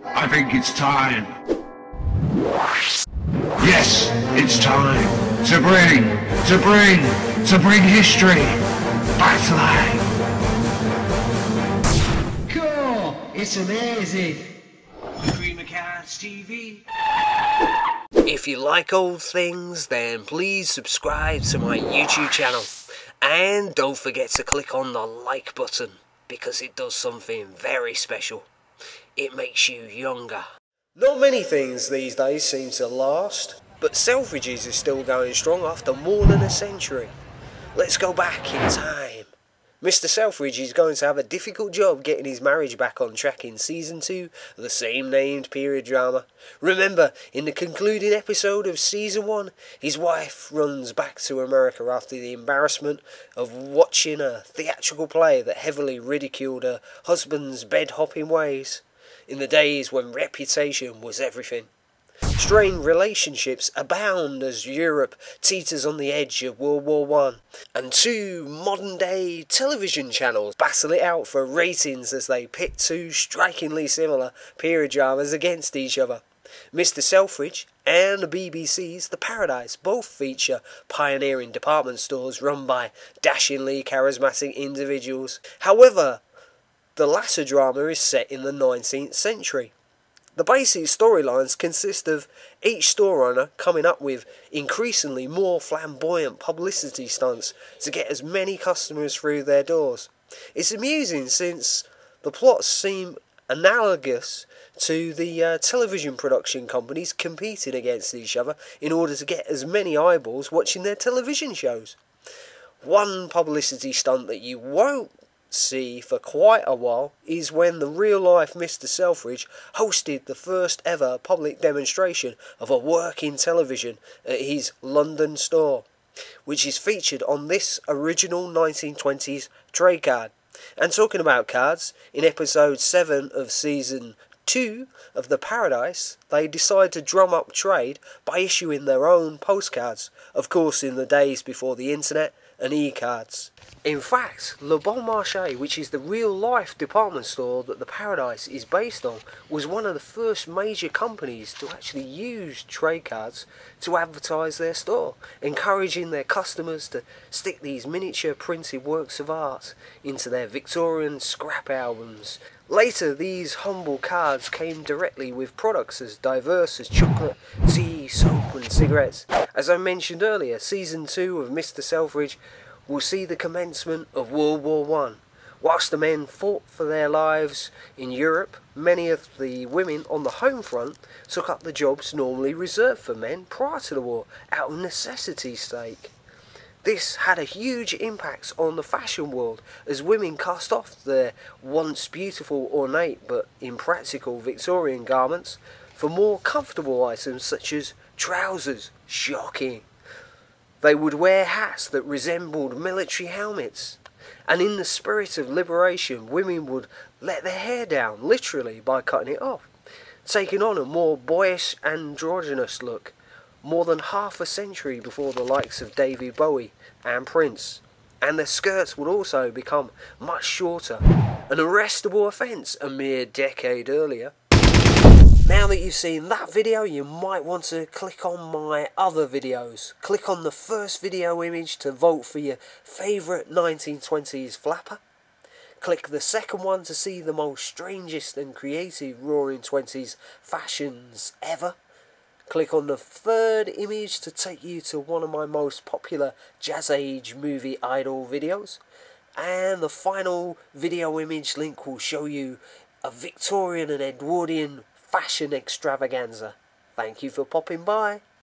I think it's time. Yes, it's time to bring history back to life. Cool! It's amazing! Creamer Cats TV. If you like old things, then please subscribe to my YouTube channel. And don't forget to click on the like button, because it does something very special. It makes you younger. Not many things these days seem to last, but Selfridge's is still going strong after more than a century. Let's go back in time. Mr Selfridge is going to have a difficult job getting his marriage back on track in Season 2 of the same named period drama. Remember, in the concluding episode of Season 1, his wife runs back to America after the embarrassment of watching a theatrical play that heavily ridiculed her husband's bed-hopping ways, in the days when reputation was everything. Strained relationships abound as Europe teeters on the edge of World War I, and two modern-day television channels battle it out for ratings as they pit two strikingly similar period dramas against each other. Mr Selfridge and the BBC's The Paradise both feature pioneering department stores run by dashingly charismatic individuals. However, the latter drama is set in the 19th century. The basic storylines consist of each store owner coming up with increasingly more flamboyant publicity stunts to get as many customers through their doors. It's amusing since the plots seem analogous to the television production companies competing against each other in order to get as many eyeballs watching their television shows. One publicity stunt that you won't see for quite a while is when the real-life Mr Selfridge hosted the first ever public demonstration of a working television at his London store, which is featured on this original 1920s trade card. And talking about cards, in episode 7 of season 2 of The Paradise, they decide to drum up trade by issuing their own postcards, of course in the days before the internet and e-cards. In fact, Le Bon Marché, which is the real-life department store that The Paradise is based on, was one of the first major companies to actually use trade cards to advertise their store, encouraging their customers to stick these miniature printed works of art into their Victorian scrap albums. Later, these humble cards came directly with products as diverse as chocolate, tea, soap and cigarettes. As I mentioned earlier, Season 2 of Mr Selfridge will see the commencement of World War I. Whilst the men fought for their lives in Europe, many of the women on the home front took up the jobs normally reserved for men prior to the war, out of necessity's sake. This had a huge impact on the fashion world, as women cast off their once beautiful, ornate but impractical Victorian garments for more comfortable items such as trousers. Shocking! They would wear hats that resembled military helmets. And in the spirit of liberation, women would let their hair down, literally, by cutting it off, taking on a more boyish, androgynous look, more than half a century before the likes of David Bowie and Prince. And their skirts would also become much shorter, an arrestable offence a mere decade earlier. Now that you've seen that video, you might want to click on my other videos. Click on the first video image to vote for your favourite 1920s flapper. Click the second one to see the most strangest and creative Roaring Twenties fashions ever. Click on the third image to take you to one of my most popular Jazz Age movie idol videos. And the final video image link will show you a Victorian and Edwardian fashion extravaganza. Thank you for popping by.